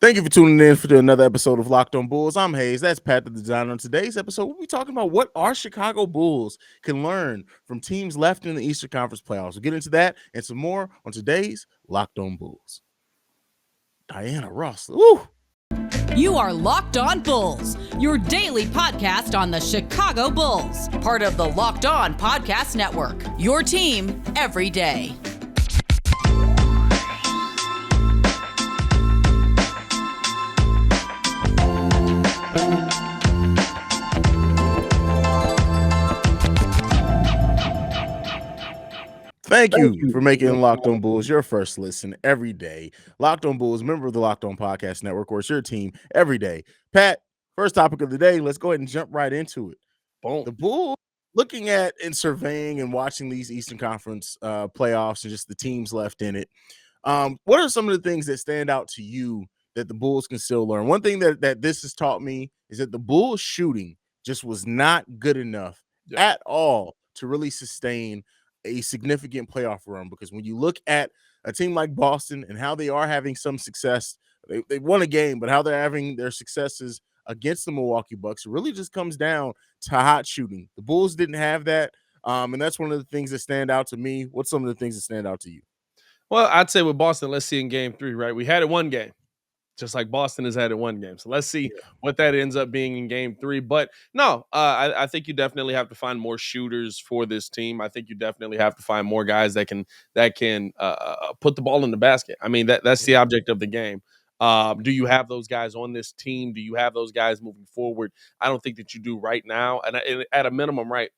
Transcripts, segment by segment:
Thank you for tuning in for another episode of Locked On Bulls. I'm Haize. That's Pat the Designer. On today's episode, we'll be talking about what our Chicago Bulls can learn from teams left in the Eastern Conference playoffs. We'll get into that and some more on today's Locked On Bulls. Diana Ross. Woo! You are Locked On Bulls, your daily podcast on the Chicago Bulls, part of the Locked On Podcast Network, your team every day. Thank you for making Locked On Bulls your first listen every day. Locked On Bulls, member of the Locked On Podcast Network, or it's your team every day. Pat, first topic of the day, let's go ahead and jump right into it. Boom. The Bulls, looking at and surveying and watching these Eastern Conference playoffs and just the teams left in it, what are some of the things that stand out to you that the Bulls can still learn? One thing that this has taught me is that the Bulls shooting just was not good enough at all to really sustain a significant playoff run, because when you look at a team like Boston and how they are having some success, they won a game, but how they're having their successes against the Milwaukee Bucks, it really just comes down to hot shooting. The Bulls didn't have that, and that's one of the things that stand out to me. What's some of the things that stand out to you? Well, I'd say with Boston, let's see in game 3, right? We had it one game, just like Boston has had it one game. So let's see what that ends up being in game 3. But no, I think you definitely have to find more shooters for this team. I think you definitely have to find more guys that can put the ball in the basket. I mean, that's the object of the game. Do you have those guys on this team? Do you have those guys moving forward? I don't think that you do right now. And at a minimum, right,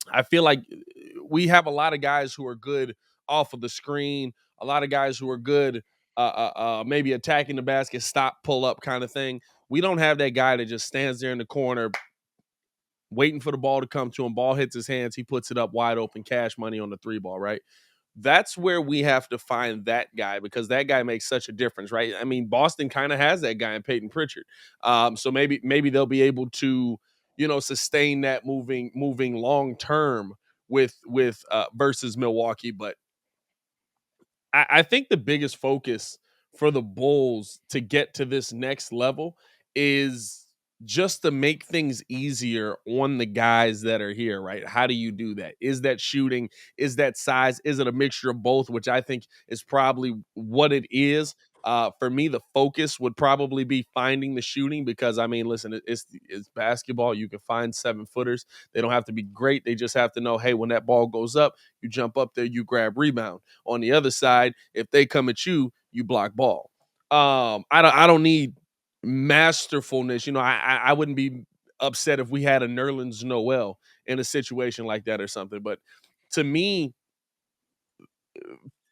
I feel like we have a lot of guys who are good off of the screen, a lot of guys who are good maybe attacking the basket, stop, pull up kind of thing. We don't have that guy that just stands there in the corner waiting for the ball to come to him. Ball hits his hands, he puts it up wide open, cash money on the 3 ball, right? That's where we have to find that guy, because that guy makes such a difference, right? I mean, Boston kind of has that guy in Peyton Pritchard. So maybe they'll be able to, sustain that moving long term with versus Milwaukee. But I think the biggest focus for the Bulls to get to this next level is just to make things easier on the guys that are here, right? How do you do that? Is that shooting? Is that size? Is it a mixture of both, which I think is probably what it is. For me, the focus would probably be finding the shooting, because, I mean, listen, it's basketball. You can find 7-footers. They don't have to be great. They just have to know, hey, when that ball goes up, you jump up there, you grab rebound. On the other side, if they come at you, you block ball. I don't need masterfulness. I wouldn't be upset if we had a Nerlens Noel in a situation like that or something. But to me,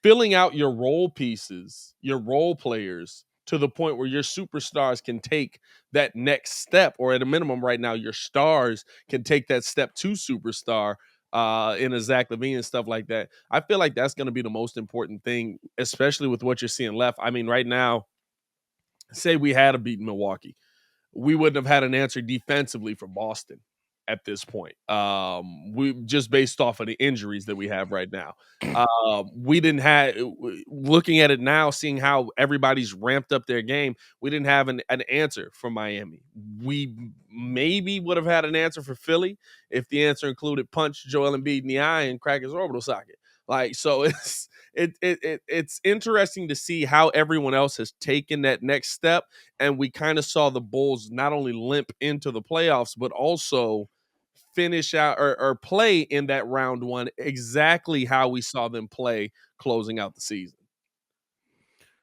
filling out your role pieces, your role players, to the point where your superstars can take that next step, or at a minimum right now, your stars can take that step to superstar in a Zach LaVine and stuff like that. I feel like that's going to be the most important thing, especially with what you're seeing left. I mean, right now, say we had a beat Milwaukee, we wouldn't have had an answer defensively for Boston at this point. We just based off of the injuries that we have right now. We didn't have, looking at it now, seeing how everybody's ramped up their game, we didn't have an answer for Miami. We maybe would have had an answer for Philly if the answer included punch Joel Embiid in the eye and crack his orbital socket. Like, so it's interesting to see how everyone else has taken that next step. And we kind of saw the Bulls not only limp into the playoffs, but also finish out or play in that round 1 exactly how we saw them play closing out the season.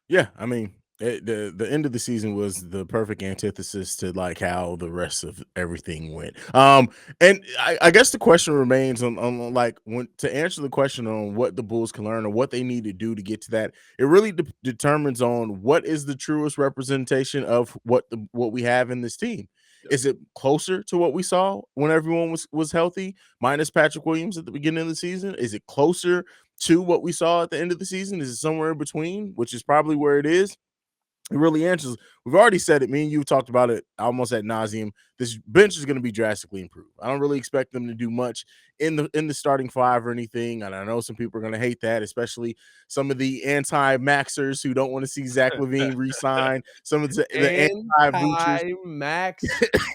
Yeah, I mean, the end of the season was the perfect antithesis to like how the rest of everything went. And I guess the question remains on like, when to answer the question on what the Bulls can learn or what they need to do to get to that. It really determines on what is the truest representation of what we have in this team. Is it closer to what we saw when everyone was healthy, minus Patrick Williams at the beginning of the season? Is it closer to what we saw at the end of the season? Is it somewhere in between, which is probably where it is? It really answers. We've already said it. Me and you talked about it almost ad nauseum. This bench is going to be drastically improved. I don't really expect them to do much in the starting five or anything. And I know some people are going to hate that, especially some of the anti-maxers who don't want to see Zach LaVine re-sign. Some of the anti-Voochers. Anti-max.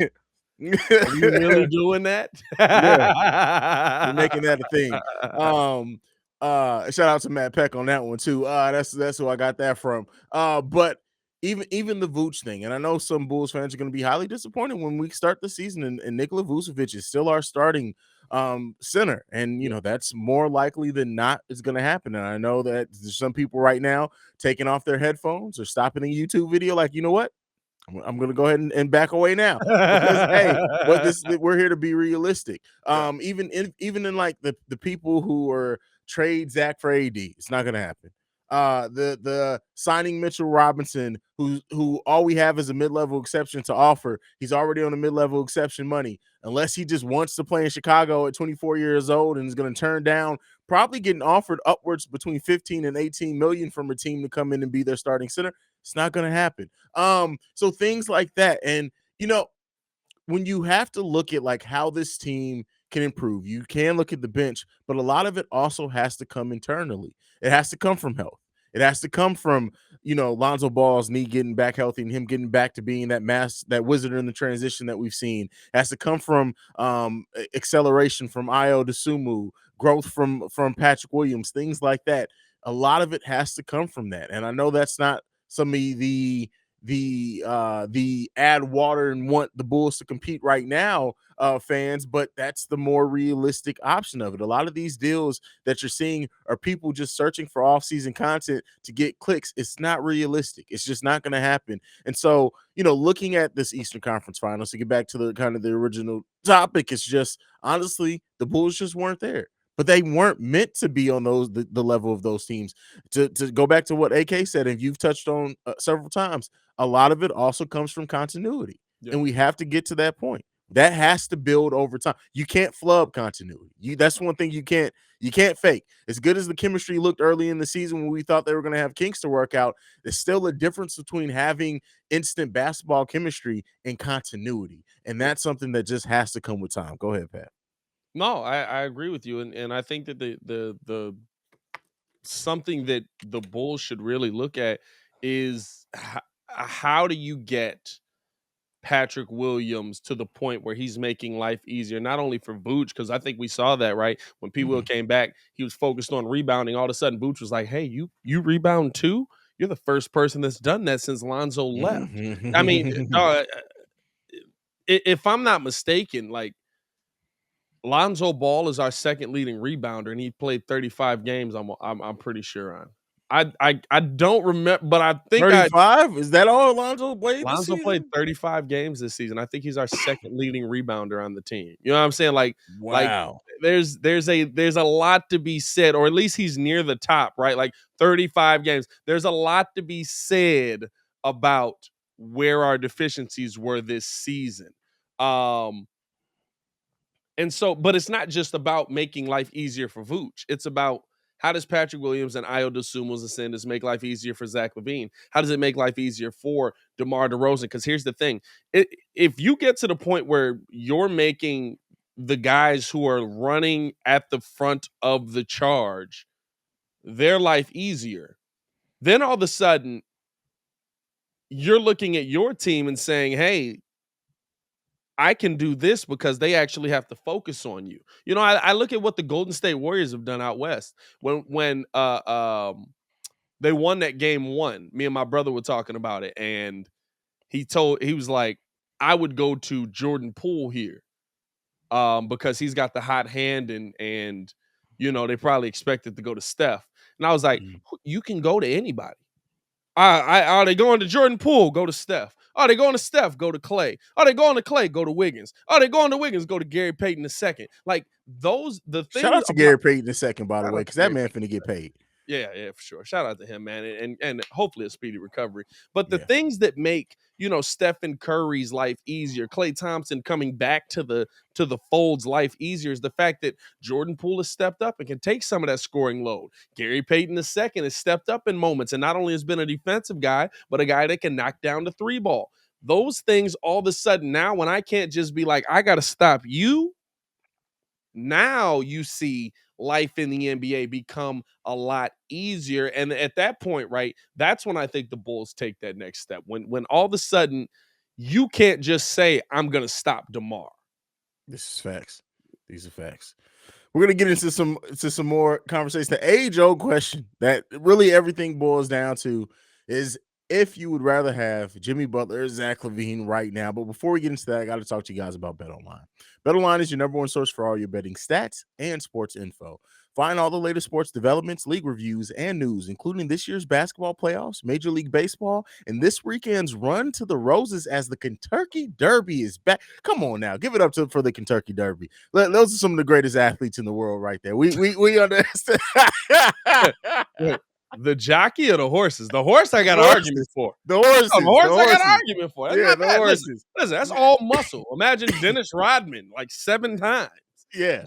Are you really doing that? Yeah, we're making that a thing. Shout out to Matt Peck on that one too. That's who I got that from. But even the Vooch thing, and I know some Bulls fans are going to be highly disappointed when we start the season and Nikola Vucevic is still our starting center, and you know that's more likely than not is going to happen. And I know that there's some people right now taking off their headphones or stopping the YouTube video, like, you know what? I'm going to go ahead and back away now because hey, we're here to be realistic. Even in like the people who are trade Zach for AD, it's not going to happen. The signing Mitchell Robinson, who all we have is a mid-level exception to offer. He's already on a mid-level exception money. Unless he just wants to play in Chicago at 24 years old and is going to turn down probably getting offered upwards between 15 and 18 million from a team to come in and be their starting center. It's not going to happen. So things like that. And, you know, when you have to look at like how this team can improve, you can look at the bench, but a lot of it also has to come internally. It has to come from health. It has to come from, you know, Lonzo Ball's knee getting back healthy and him getting back to being that wizard in the transition that we've seen. It has to come from acceleration from Ayo Dosunmu, growth from Patrick Williams, things like that. A lot of it has to come from that. And I know that's not some of the add water and want the Bulls to compete right now fans, but that's the more realistic option of it. A lot of these deals that you're seeing are people just searching for off-season content to get clicks. It's not realistic. It's just not going to happen. And so, you know, looking at this Eastern Conference Finals, to get back to the kind of the original topic, it's just honestly the Bulls just weren't there. But they weren't meant to be on the level of those teams. To go back to what AK said, and you've touched on several times, a lot of it also comes from continuity. Yep. And we have to get to that point. That has to build over time. You can't flub continuity. That's one thing you can't fake. As good as the chemistry looked early in the season when we thought they were going to have kinks to work out, there's still a difference between having instant basketball chemistry and continuity. And that's something that just has to come with time. Go ahead, Pat. No, I agree with you. And I think that the something that the Bulls should really look at is how do you get Patrick Williams to the point where he's making life easier, not only for Vooch, because I think we saw that, right? When P. Will came back, he was focused on rebounding. All of a sudden, Vooch was like, hey, you rebound too? You're the first person that's done that since Lonzo left. I mean, if I'm not mistaken, like, Lonzo Ball is our second leading rebounder, and he played 35 games. I'm pretty sure on. I don't remember, but I think 35 is that all Lonzo played? Lonzo played 35 games this season. I think he's our second leading rebounder on the team. You know what I'm saying? Like, wow. There's a lot to be said, or at least he's near the top, right? Like 35 games. There's a lot to be said about where our deficiencies were this season. And so, but it's not just about making life easier for Vooch. It's about how does Patrick Williams and Ayo Dosunmu's ascendants make life easier for Zach LaVine? How does it make life easier for DeMar DeRozan? Because here's the thing. If you get to the point where you're making the guys who are running at the front of the charge their life easier, then all of a sudden you're looking at your team and saying, hey, I can do this because they actually have to focus on you. You know, I look at what the Golden State Warriors have done out west. When they won that game one, me and my brother were talking about it, and he was like, I would go to Jordan Poole here because he's got the hot hand and you know, they probably expected to go to Steph. And I was like, you can go to anybody. Are they going to Jordan Poole? Go to Steph. Are they going to Steph? Go to Clay. Are they going to Clay? Go to Wiggins. Are they going to Wiggins? Go to Gary Payton II. Like the things. Shout out to Gary Payton II, by the way, because that man finna get paid. Yeah, for sure. Shout out to him, man, and hopefully a speedy recovery. But the Yeah. things that make Stephen Curry's life easier, Klay Thompson coming back to the fold's life easier is the fact that Jordan Poole has stepped up and can take some of that scoring load. Gary Payton II has stepped up in moments and not only has been a defensive guy, but a guy that can knock down the three ball. Those things all of a sudden now, when I can't just be like, I got to stop you. Now you see life in the NBA become a lot easier. And at that point, right, that's when I think the Bulls take that next step. When all of a sudden you can't just say, I'm going to stop DeMar. This is facts. These are facts. We're gonna get into some more conversation. The age-old question that really everything boils down to is if you would rather have Jimmy Butler or Zach LaVine right now. But before we get into that, I got to talk to you guys about BetOnline. BetOnline is your number one source for all your betting stats and sports info. Find all the latest sports developments, league reviews, and news, including this year's basketball playoffs, Major League Baseball, and this weekend's run to the Roses as the Kentucky Derby is back. Come on now, give it up for the Kentucky Derby. Those are some of the greatest athletes in the world right there. We understand. The jockey or the horses? The horse I got an argument for. The horses. The horse I got an argument for. That's not bad. Horses. Listen, that's all muscle. Imagine Dennis Rodman like 7 times. Yeah.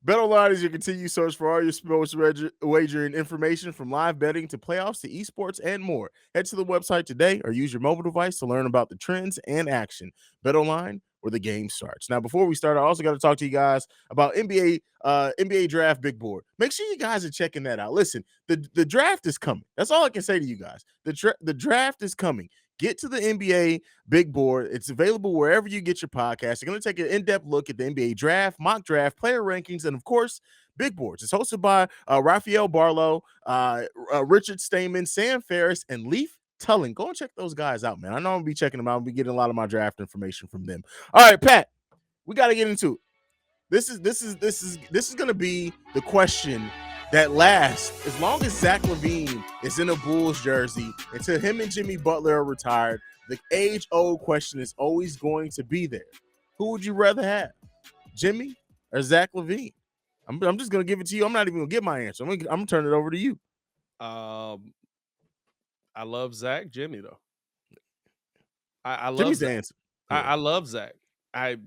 BetOnline is your continued source for all your sports wagering information, from live betting to playoffs to esports and more. Head to the website today or use your mobile device to learn about the trends and action. BetOnline, where the game starts. Now, before we start, I also got to talk to you guys about NBA Draft Big Board. Make sure you guys are checking that out. Listen, the draft is coming. That's all I can say to you guys. The draft is coming. Get to the NBA Big Board. It's available wherever you get your podcast. You're going to take an in-depth look at the NBA draft, mock draft, player rankings, and, of course, Big Boards. It's hosted by Rafael Barlow, Richard Stamen, Sam Ferris, and Leaf Tulling. Go and check those guys out, man. I know I'm going to be checking them out. I'll be getting a lot of my draft information from them. All right, Pat, we got to get into it. This is going to be the question that lasts as long as Zach LaVine is in a Bulls jersey until him and Jimmy Butler are retired. The age-old question is always going to be there. Who would you rather have, Jimmy or Zach LaVine? I'm just going to give it to you. I'm not even going to give my answer. I'm going to turn it over to you. I love Zach. Jimmy, though. I love Jimmy's Zach. the answer. Yeah. I love Zach. I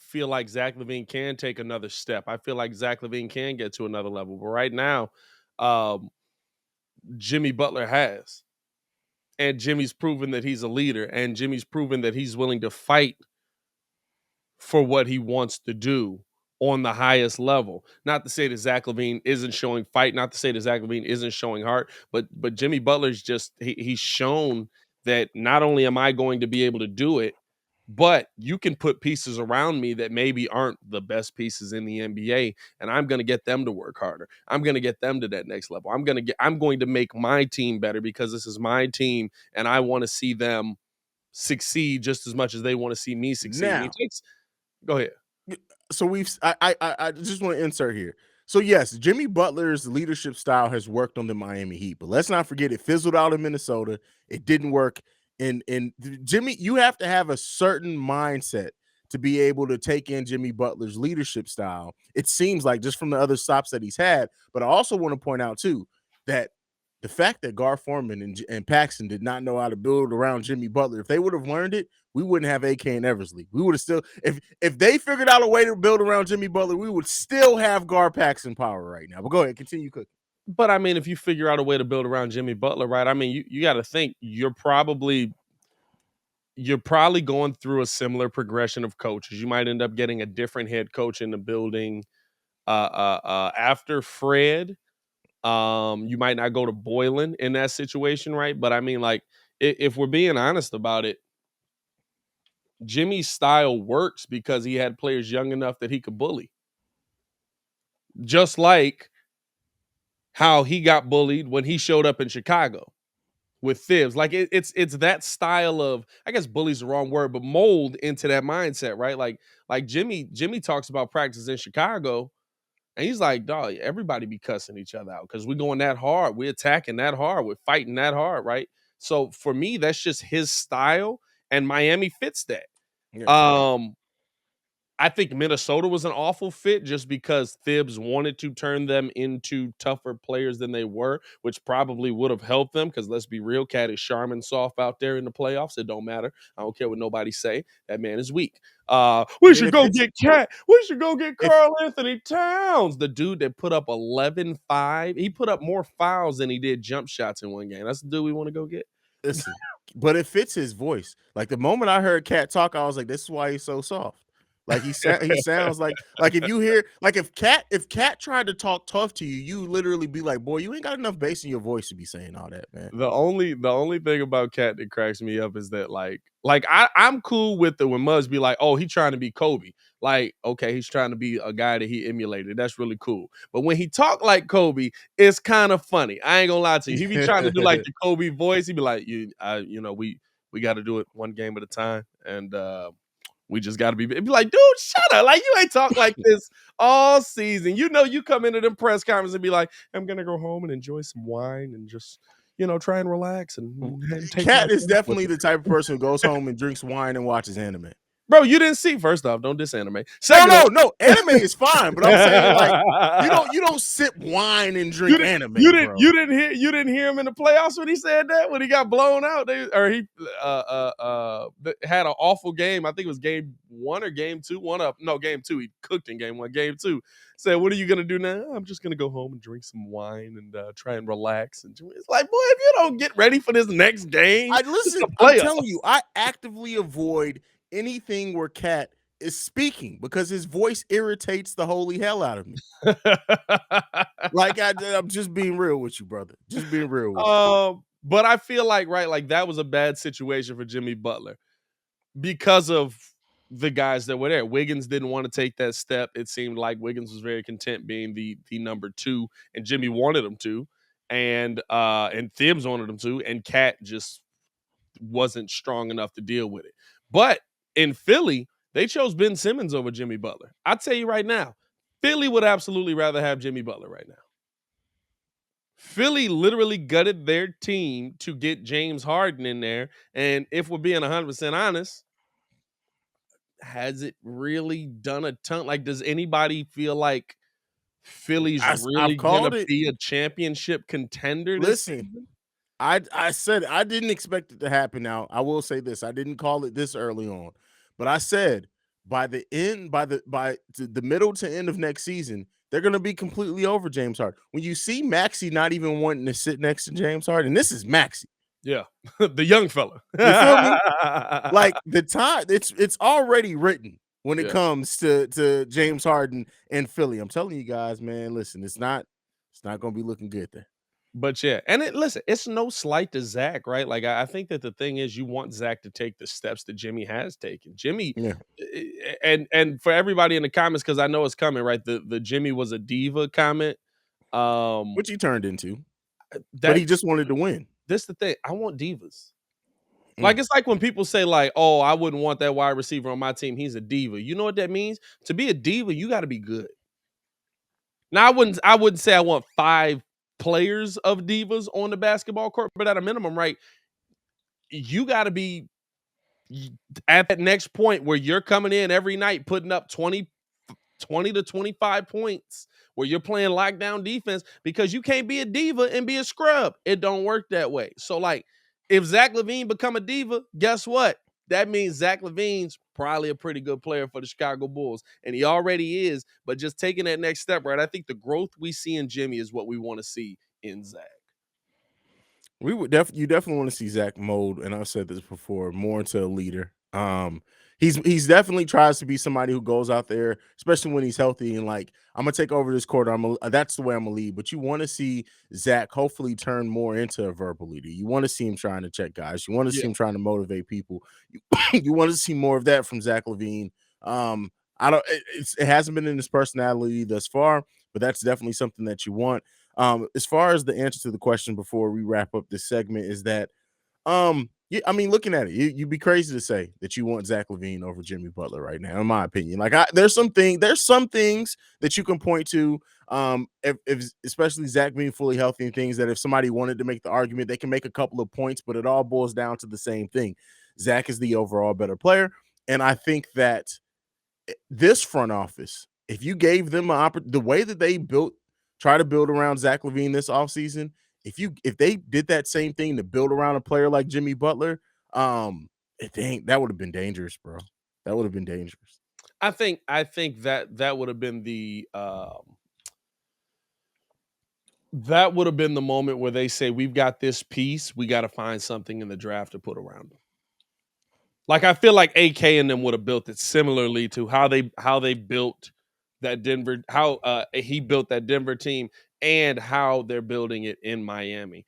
feel like Zach LaVine can take another step. I feel like Zach LaVine can get to another level. But right now, Jimmy Butler has. And Jimmy's proven that he's a leader. And Jimmy's proven that he's willing to fight for what he wants to do on the highest level. Not to say that Zach LaVine isn't showing fight. Not to say that Zach LaVine isn't showing heart. But Jimmy Butler's just, he's shown that not only am I going to be able to do it, but you can put pieces around me that maybe aren't the best pieces in the NBA, and I'm going to get them to work harder. I'm going to get them to that next level. I'm going to make my team better because this is my team, and I want to see them succeed just as much as they want to see me succeed. Now, go ahead. So I just want to insert here. So yes, Jimmy Butler's leadership style has worked on the Miami Heat, but let's not forget it fizzled out in Minnesota. It didn't work. And Jimmy, you have to have a certain mindset to be able to take in Jimmy Butler's leadership style. It seems like just from the other stops that he's had. But I also want to point out too that the fact that Gar Forman and Paxson did not know how to build around Jimmy Butler, if they would have learned it, we wouldn't have AK and Eversley. We would have still, if they figured out a way to build around Jimmy Butler, we would still have Gar Paxson power right now. But go ahead, continue cooking. But I mean, if you figure out a way to build around Jimmy Butler, right? I mean, you got to think you're probably going through a similar progression of coaches. You might end up getting a different head coach in the building after Fred. You might not go to Boylan in that situation, right? But I mean, like, if we're being honest about it, Jimmy's style works because he had players young enough that he could bully. Just like how he got bullied when he showed up in Chicago with Thibs. Like it's that style of, I guess bully's the wrong word, but mold into that mindset, right? Like Jimmy talks about practice in Chicago, and he's like, dog, everybody be cussing each other out because we're going that hard, we're attacking that hard, we're fighting that hard, right? So for me, that's just his style, and Miami fits that. Yeah. I think Minnesota was an awful fit just because Thibs wanted to turn them into tougher players than they were, which probably would have helped them because let's be real, Cat is Charmin soft out there in the playoffs. It don't matter. I don't care what nobody say. That man is weak. We should go get Cat. We should go get Karl Anthony Towns, the dude that put up 11-5. He put up more fouls than he did jump shots in one game. That's the dude we want to go get. Listen, but it fits his voice. Like the moment I heard Cat talk, I was like, this is why he's so soft. Like he sounds like if you hear like if Cat tried to talk tough to you, you literally be like, boy, you ain't got enough bass in your voice to be saying all that, man. The only thing about Cat that cracks me up is that like I'm cool with it when Muzz be like, oh, he trying to be Kobe. Like, okay, he's trying to be a guy that he emulated. That's really cool. But when he talk like Kobe, it's kind of funny. I ain't gonna lie to you. He be trying to do like the Kobe voice. He be like, we got to do it one game at a time, and we just got to be like, dude, shut up. Like, you ain't talk like this all season. You know, you come into them press conference and be like, I'm going to go home and enjoy some wine and just, try and relax. And take Cat is definitely the type of person who goes home and drinks wine and watches anime. Bro, you didn't see. First off, don't diss anime. No. Anime is fine, but I'm saying like you don't sip wine and drink anime. You didn't hear him in the playoffs when he said that when he got blown out. He had an awful game. I think it was game 1 or game 2. Game 2. He cooked in game 1. Game 2 said, "What are you gonna do now? I'm just gonna go home and drink some wine and try and relax." And it's like, boy, if you don't get ready for this next game, I'm telling you, I actively avoid anything where Cat is speaking because his voice irritates the holy hell out of me. Like I'm just being real with you, brother. Just being real with you. But I feel like that was a bad situation for Jimmy Butler because of the guys that were there. Wiggins didn't want to take that step. It seemed like Wiggins was very content being the number 2, and Jimmy wanted him to, and Thibs wanted him to, and Cat just wasn't strong enough to deal with it. But in Philly, they chose Ben Simmons over Jimmy Butler. I'll tell you right now, Philly would absolutely rather have Jimmy Butler right now. Philly literally gutted their team to get James Harden in there. And if we're being 100% honest, has it really done a ton? Like, does anybody feel like Philly's really going to be a championship contender this season? I said I didn't expect it to happen. Now, I will say this. I didn't call it this early on. But I said by the middle to end of next season, they're going to be completely over James Harden. When you see Maxey not even wanting to sit next to James Harden, this is Maxey. Yeah, the young fella. You feel me? Like the time, it's already written when it comes to James Harden and Philly. I'm telling you guys, man, listen, it's not going to be looking good there. But yeah, and listen, it's no slight to Zach, right? Like I think that the thing is, you want Zach to take the steps that Jimmy has taken. Jimmy, and for everybody in the comments, because I know it's coming, right? The Jimmy was a diva comment, which he turned into, but he just wanted to win. This the thing. I want divas. Like it's like when people say like, "Oh, I wouldn't want that wide receiver on my team. He's a diva." You know what that means? To be a diva, you got to be good. Now, I wouldn't say I want 5 players of divas on the basketball court, but at a minimum, right, you got to be at that next point where you're coming in every night putting up 20 to 25 points, where you're playing lockdown defense, because you can't be a diva and be a scrub. It don't work that way. So like, if Zach LaVine become a diva, guess what? That means Zach LaVine's probably a pretty good player for the Chicago Bulls, and he already is. But just taking that next step, right? I think the growth we see in Jimmy is what we want to see in Zach. You definitely want to see Zach mold, and I've said this before, more into a leader. He's definitely tries to be somebody who goes out there, especially when he's healthy, and like, I'm gonna take over this quarter. That's the way I'm gonna lead. But you want to see Zach hopefully turn more into a verbal leader. You want to see him trying to check guys. You want to see him trying to motivate people. You want to see more of that from Zach LaVine. It hasn't been in his personality thus far, but that's definitely something that you want. As far as the answer to the question before we wrap up this segment is that, I mean, looking at it, you'd be crazy to say that you want Zach LaVine over Jimmy Butler right now, in my opinion. Like, there's some things that you can point to, if especially Zach being fully healthy, and things that if somebody wanted to make the argument, they can make a couple of points, but it all boils down to the same thing. Zach is the overall better player, and I think that this front office, if you gave them the way that they try to build around Zach LaVine this offseason, if they did that same thing to build around a player like Jimmy Butler, that would have been dangerous, bro. That would have been dangerous. I think that would have been the moment where they say, we've got this piece, we got to find something in the draft to put around them. Like, I feel like AK and them would have built it similarly to how they built that Denver, how he built that Denver team, and how they're building it in Miami.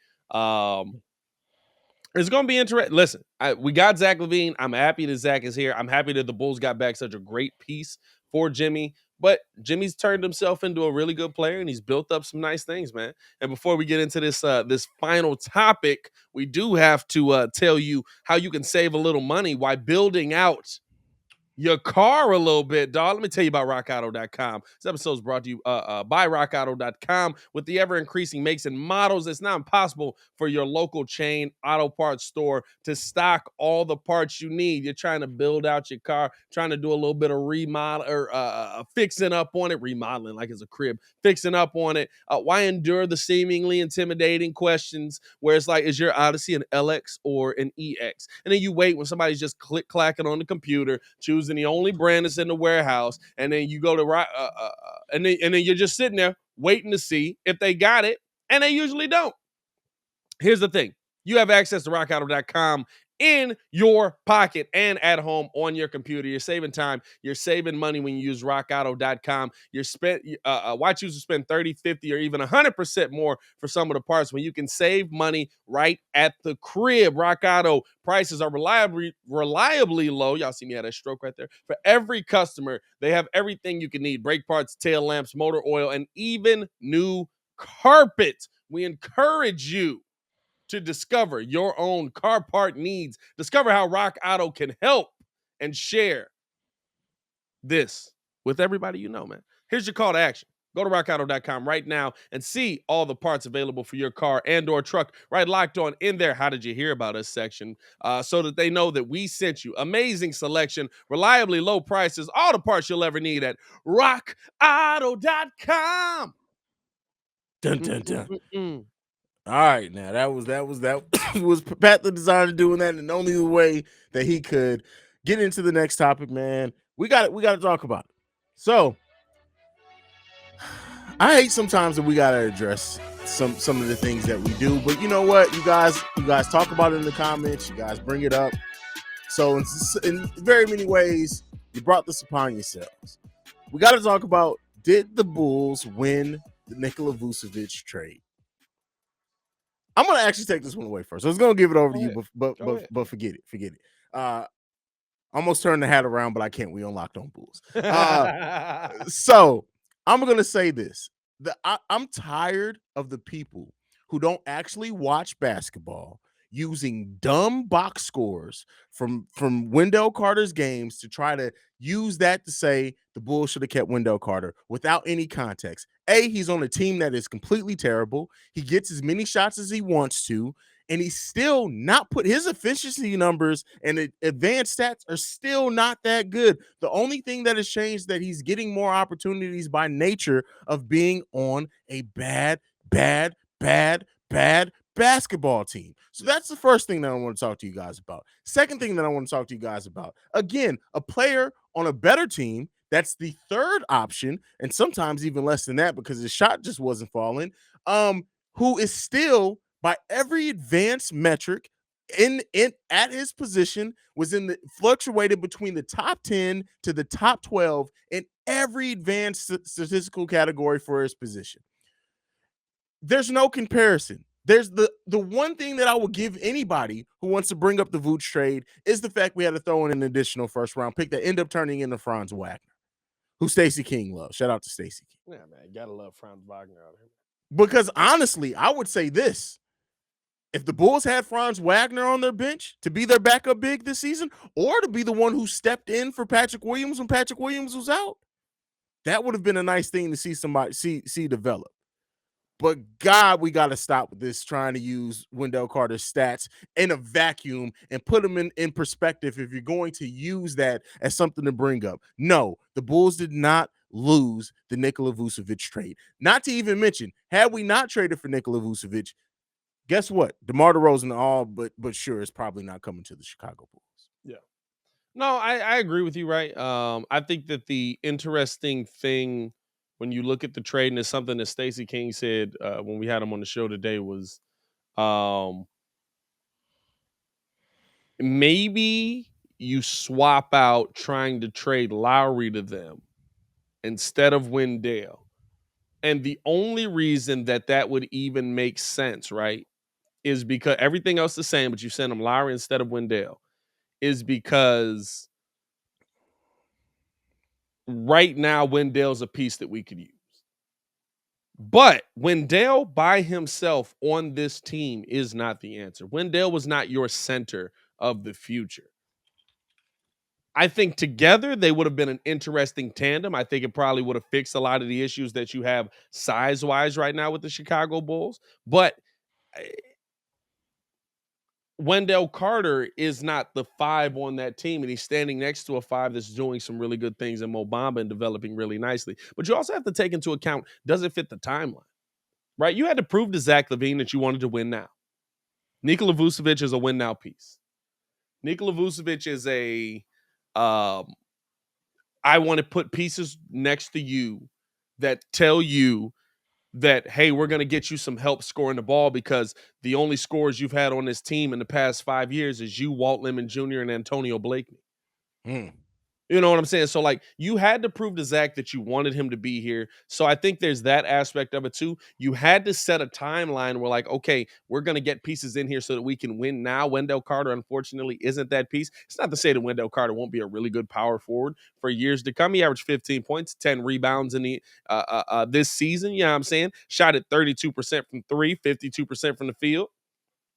It's going to be interesting. Listen, we got Zach LaVine. I'm happy that Zach is here. I'm happy that the Bulls got back such a great piece for Jimmy. But Jimmy's turned himself into a really good player, and he's built up some nice things, man. And before we get into this final topic, we do have to tell you how you can save a little money while building out your car a little bit, dog. Let me tell you about RockAuto.com. This episode is brought to you by RockAuto.com. With the ever-increasing makes and models, it's now impossible for your local chain auto parts store to stock all the parts you need. You're trying to build out your car, trying to do a little bit of remodel or fixing up on it, remodeling like it's a crib, fixing up on it. Why endure the seemingly intimidating questions where it's like, is your Odyssey an LX or an EX? And then you wait when somebody's just click-clacking on the computer, choosing the only brand that's in the warehouse, and then you go to and then you're just sitting there waiting to see if they got it, and they usually don't. Here's the thing. You have access to RockAuto.com in your pocket and at home on your computer. You're saving time. You're saving money when you use RockAuto.com. Why choose to spend 30, 50, or even 100% more for some of the parts when you can save money right at the crib? Rock Auto prices are reliably low. Y'all see me have that stroke right there. For every customer, they have everything you can need: brake parts, tail lamps, motor oil, and even new carpet. We encourage you to discover your own car part needs. Discover how Rock Auto can help and share this with everybody you know, man. Here's your call to action. Go to rockauto.com right now and see all the parts available for your car and or truck right locked on in there. How did you hear about us section? So that they know that we sent you. Amazing selection, reliably low prices, all the parts you'll ever need at rockauto.com. Dun, dun, dun. All right, now that was Pat the designer doing that, and only the way that he could get into the next topic, man. We got to talk about it. So I hate sometimes that we got to address some of the things that we do, but you know what, you guys talk about it in the comments, you guys bring it up. So in very many ways, you brought this upon yourselves. We got to talk about, did the Bulls win the Nikola Vucevic trade? I'm going to actually take this one away first. I was going to give it over to you, but forget it. Almost turned the hat around, but I can't. We on Locked On Bulls. So I'm going to say this. I'm tired of the people who don't actually watch basketball using dumb box scores from Wendell Carter's games to try to use that to say the Bulls should have kept Wendell Carter without any context. He's on a team that is completely terrible. He gets as many shots as he wants to, and he's still not put his efficiency numbers and advanced stats are still not that good. The only thing that has changed is that he's getting more opportunities by nature of being on a bad basketball team. So that's the first thing that I want to talk to you guys about. Second thing that I want to talk to you guys about, again, a player on a better team, that's the third option, and sometimes even less than that because his shot just wasn't falling, who is still, by every advanced metric in at his position, was fluctuated between the top 10 to the top 12 in every advanced statistical category for his position. There's no comparison. There's the one thing that I will give anybody who wants to bring up the Vooch trade is the fact we had to throw in an additional first round pick that ended up turning into Franz Wagner, who Stacey King loves. Shout out to Stacey King. Yeah, man, gotta love Franz Wagner out here. Because honestly, I would say this: if the Bulls had Franz Wagner on their bench to be their backup big this season, or to be the one who stepped in for Patrick Williams when Patrick Williams was out, that would have been a nice thing to see somebody see develop. But God, we got to stop with this trying to use Wendell Carter's stats in a vacuum and put them in perspective if you're going to use that as something to bring up. No, the Bulls did not lose the Nikola Vucevic trade. Not to even mention, had we not traded for Nikola Vucevic, guess what? DeMar DeRozan all but sure is probably not coming to the Chicago Bulls. Yeah. No, I agree with you, right? I think that the interesting thing when you look at the trade, and it's something that Stacey King said when we had him on the show today, was maybe you swap out trying to trade Lowry to them instead of Wendell. And the only reason that would even make sense, right, is because everything else the same, but you send him Lowry instead of Wendell, is because right now Wendell's a piece that we could use. But Wendell by himself on this team is not the answer. Wendell was not your center of the future. I think together they would have been an interesting tandem. I think it probably would have fixed a lot of the issues that you have size-wise right now with the Chicago Bulls. But Wendell Carter is not the 5 on that team, and he's standing next to a 5 that's doing some really good things in Mo Bamba and developing really nicely. But you also have to take into account, does it fit the timeline? Right? You had to prove to Zach LaVine that you wanted to win now. Nikola Vucevic is a win now piece. Nikola Vucevic is I want to put pieces next to you that tell you that, hey, we're going to get you some help scoring the ball because the only scores you've had on this team in the past 5 years is you, Walt Lemon Jr., and Antonio Blakeney. You know what I'm saying? So, like, you had to prove to Zach that you wanted him to be here. So I think there's that aspect of it, too. You had to set a timeline where, like, okay, we're going to get pieces in here so that we can win now. Wendell Carter, unfortunately, isn't that piece. It's not to say that Wendell Carter won't be a really good power forward for years to come. He averaged 15 points, 10 rebounds in the this season. You know what I'm saying? Shot at 32% from 3, 52% from the field.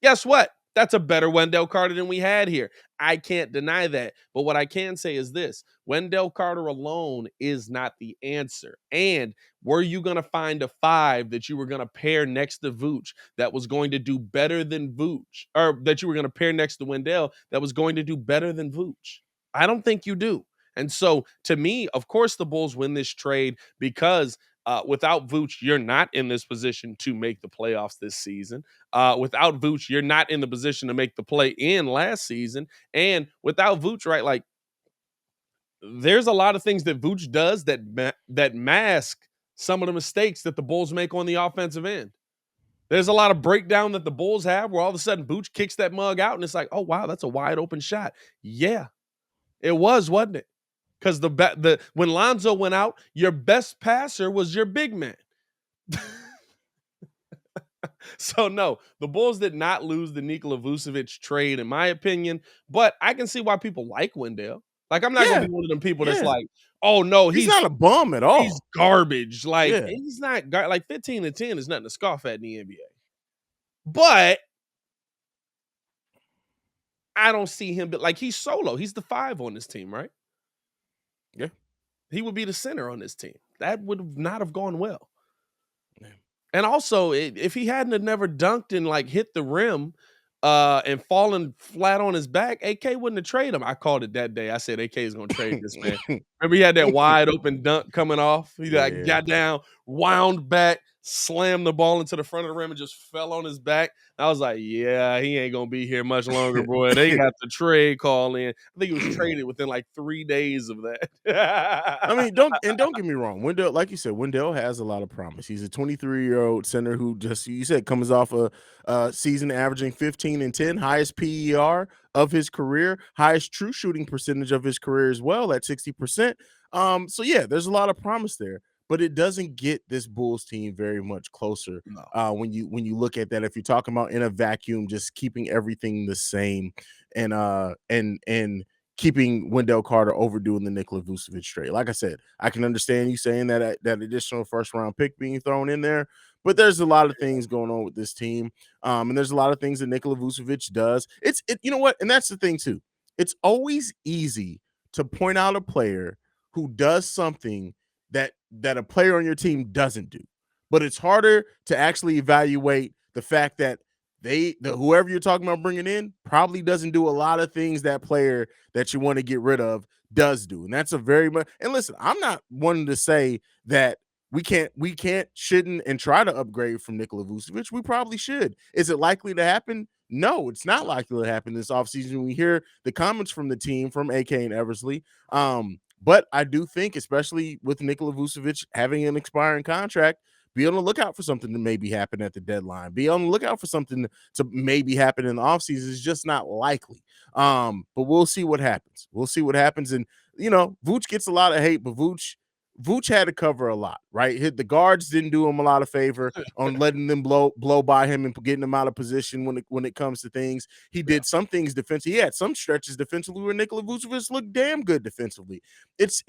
Guess what? That's a better Wendell Carter than we had here. I can't deny that. But what I can say is this: Wendell Carter alone is not the answer. And were you going to find a 5 that you were going to pair next to Vooch that was going to do better than Vooch, or that you were going to pair next to Wendell that was going to do better than Vooch? I don't think you do. And so, to me, of course, the Bulls win this trade because without Vooch, you're not in this position to make the playoffs this season. Without Vooch, you're not in the position to make the play-in last season. And without Vooch, right, like, there's a lot of things that Vooch does that mask some of the mistakes that the Bulls make on the offensive end. There's a lot of breakdown that the Bulls have where all of a sudden Vooch kicks that mug out and it's like, oh, wow, that's a wide open shot. Yeah, it was, wasn't it? Because when Lonzo went out, your best passer was your big man. So, no, the Bulls did not lose the Nikola Vucevic trade, in my opinion. But I can see why people like Wendell. Like, I'm not going to be one of them people that's like, oh, no, he's not a bum at all. He's garbage. Like, he's not like 15 and 10 is nothing to scoff at in the NBA. But I don't see him, but like, he's solo. He's the 5 on this team, right? Yeah. He would be the center on this team. That would not have gone well. Yeah. And also, if he hadn't have never dunked and like hit the rim and fallen flat on his back, AK wouldn't have traded him. I called it that day. I said AK is going to trade this man. Remember, he had that wide open dunk coming off. He like got down, wound back, slammed the ball into the front of the rim and just fell on his back. I was like, yeah, he ain't going to be here much longer, boy. They got the trade call in. I think he was traded within like 3 days of that. I mean, don't get me wrong. Wendell, like you said, Wendell has a lot of promise. He's a 23-year-old center who just, you said, comes off a season averaging 15 and 10, highest PER of his career, highest true shooting percentage of his career as well at 60%. So yeah, there's a lot of promise there. But it doesn't get this Bulls team very much closer when you look at that. If you're talking about in a vacuum, just keeping everything the same and keeping Wendell Carter overdoing the Nikola Vucevic trade. Like I said, I can understand you saying that additional first round pick being thrown in there, but there's a lot of things going on with this team, and there's a lot of things that Nikola Vucevic does. You know what, and that's the thing too. It's always easy to point out a player who does something that a player on your team doesn't do. but it's harder to actually evaluate the fact that whoever you're talking about bringing in probably doesn't do a lot of things that player that you want to get rid of does do. And that's a very much, and listen, I'm not wanting to say that we can't, shouldn't, and try to upgrade from Nikola Vucevic. We probably should. Is it likely to happen? No, it's not likely to happen this offseason. We hear the comments from the team, from AK and Eversley. But I do think, especially with Nikola Vucevic having an expiring contract, be on the lookout for something to maybe happen at the deadline. Be on the lookout for something to maybe happen in the offseason. It's just not likely. But we'll see what happens. We'll see what happens. And, Vooch gets a lot of hate, but Vooch had to cover a lot, right? The guards didn't do him a lot of favor on letting them blow by him and getting him out of position when it comes to things. He did some things defensively. He had some stretches defensively where Nikola Vucevic looked damn good defensively. It's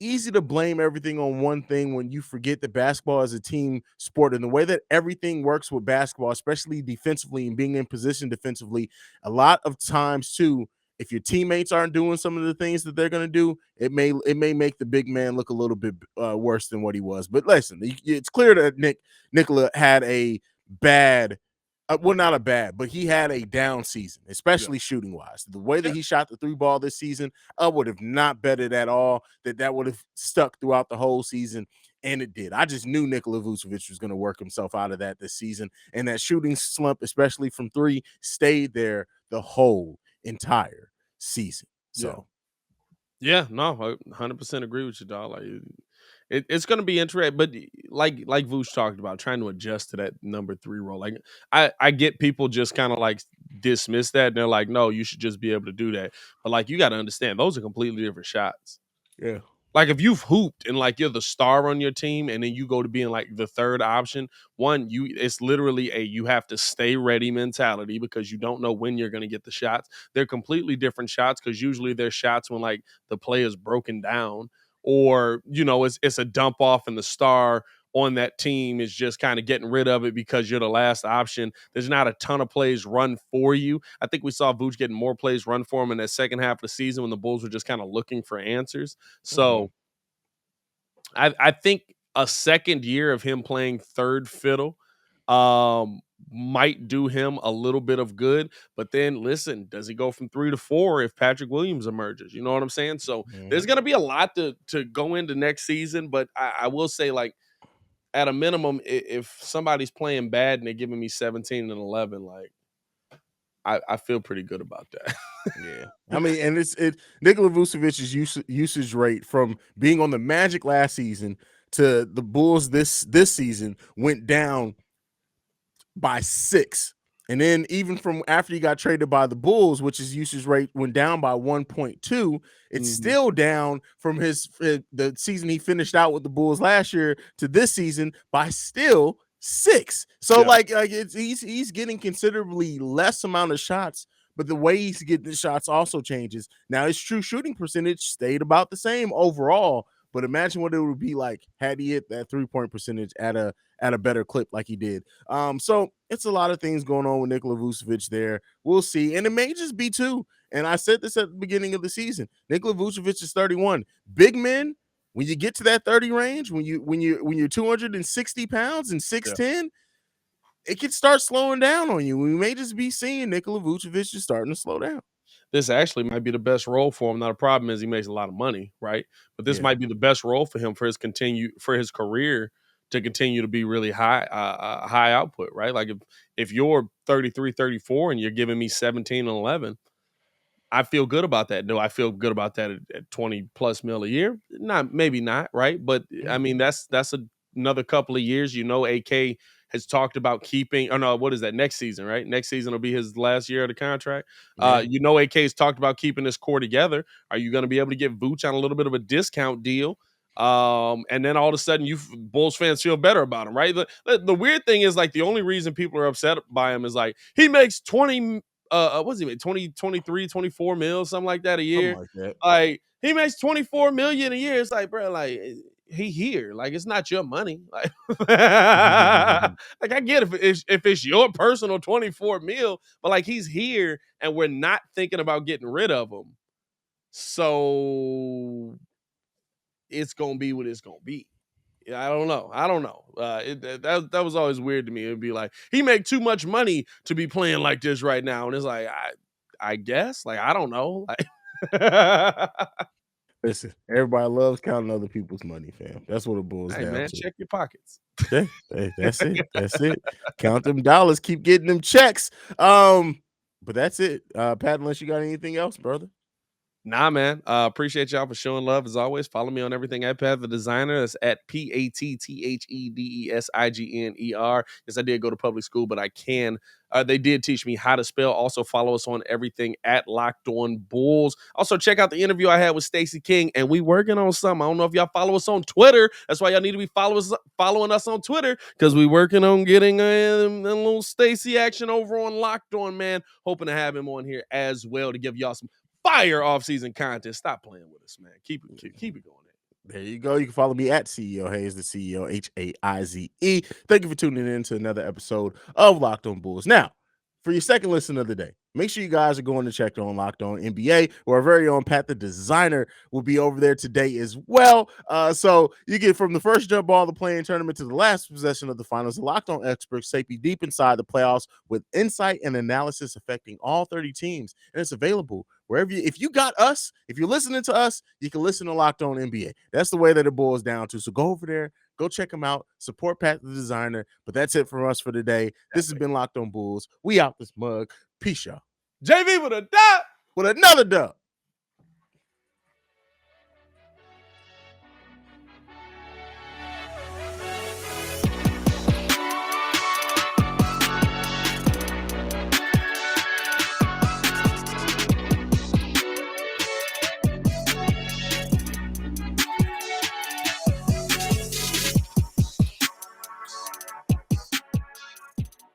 easy to blame everything on one thing when you forget that basketball is a team sport, and the way that everything works with basketball, especially defensively and being in position defensively, a lot of times too, if your teammates aren't doing some of the things that they're going to do, it may make the big man look a little bit worse than what he was. But listen, it's clear that Nikola had a bad not a bad, but he had a down season, especially shooting wise. The way that he shot the 3 ball this season, I would have not betted at all that would have stuck throughout the whole season, and it did. I just knew Nikola Vucevic was going to work himself out of that this season, and that shooting slump, especially from 3, stayed there the whole entire season. So, no, I 100% agree with you, dog. Like, it's going to be interesting, but like Vooch talked about, trying to adjust to that number 3 role. Like, I get people just kind of like dismiss that, and they're like, no, you should just be able to do that. But like, you got to understand, those are completely different shots. Yeah. Like, if you've hooped and like you're the star on your team, and then you go to being like the third option, it's literally you have to stay ready mentality, because you don't know when you're going to get the shots. They're completely different shots, because usually they're shots when like the play is broken down, or it's a dump off and the star on that team is just kind of getting rid of it because you're the last option. There's not a ton of plays run for you. I think we saw Vooch getting more plays run for him in that second half of the season when the Bulls were just kind of looking for answers. So I think a second year of him playing third fiddle might do him a little bit of good. But then, listen, does he go from 3 to 4 if Patrick Williams emerges? You know what I'm saying? So there's going to be a lot to go into next season. But I will say, like, at a minimum, if somebody's playing bad and they're giving me 17 and 11, like, I feel pretty good about that. Yeah, I mean, and Nikola Vucevic's usage rate from being on the Magic last season to the Bulls this season went down by 6. And then even from after he got traded by the Bulls, which his usage rate went down by 1.2, it's still down from the season he finished out with the Bulls last year to this season by still 6. So he's getting considerably less amount of shots, but the way he's getting the shots also changes. Now his true shooting percentage stayed about the same overall, but imagine what it would be like had he hit that 3-point percentage at a better clip like he did. So it's a lot of things going on with Nikola Vucevic there. We'll see. And it may just be 2. And I said this at the beginning of the season. Nikola Vucevic is 31. Big men, when you get to that 30 range, when you're 260 pounds and 6'10", it can start slowing down on you. We may just be seeing Nikola Vucevic just starting to slow down. This actually might be the best role for him. Now, the problem is he makes a lot of money, right? But this might be the best role for him for his career to continue to be really high output, right? Like, if you're 33, 34 and you're giving me 17 and 11, I feel good about that. Do I feel good about that at 20 plus mil a year? Maybe not, right? But I mean, that's another couple of years. AK has talked about keeping, or no, what is that, next season, right? Next season will be his last year of the contract. AK has talked about keeping this core together. Are you going to be able to get Vooch on a little bit of a discount deal? And then all of a sudden you Bulls fans feel better about him, right? The weird thing is, like, the only reason people are upset by him is like, he makes 20 what's he make, 20, 23, 24 mil, something like that a year. Like, he makes 24 million a year. It's like, bro, like, he here. Like, it's not your money. Like, like, I get if it's your personal 24 mil, but like, he's here and we're not thinking about getting rid of him. So it's gonna be what it's gonna be. I don't know. That was always weird to me. It'd be like, he make too much money to be playing like this right now. And it's like, I guess, like, I don't know. Listen, everybody loves counting other people's money, fam. That's what it boils Hey down man, to. check your pockets. Hey, that's it. That's it. Count them dollars, keep getting them checks. But that's it. Pat, unless you got anything else, brother. Nah, man. Appreciate y'all for showing love as always. Follow me on everything at Pat the Designer. That's at PATTHEDESIGNER. Yes, I did go to public school, but I can. They did teach me how to spell. Also, follow us on everything at Locked On Bulls. Also, check out the interview I had with Stacey King, and we working on something. I don't know if y'all follow us on Twitter. That's why y'all need to be following us on Twitter, because we working on getting a little Stacey action over on Locked On, man. Hoping to have him on here as well to give y'all some fire off-season content. Stop playing with us, man. Keep it going. There you go. You can follow me at CEO Haize, the CEO Haize. Thank you for tuning in to another episode of Locked On Bulls. Now, for your second listen of the day, make sure you guys are going to check on Locked On NBA, where our very own Pat the Designer will be over there today as well. So you get from the first jump ball of the play-in tournament to the last possession of the finals. The Locked On experts take you deep inside the playoffs with insight and analysis affecting all 30 teams, and it's available wherever if you got us, if you're listening to us, you can listen to Locked On NBA. That's the way that it boils down to. So go over there, go check them out, support Pat the Designer. But that's it for us for today. This has been Locked On Bulls. We out this mug. Peace, y'all. JV with a dot. With another dub.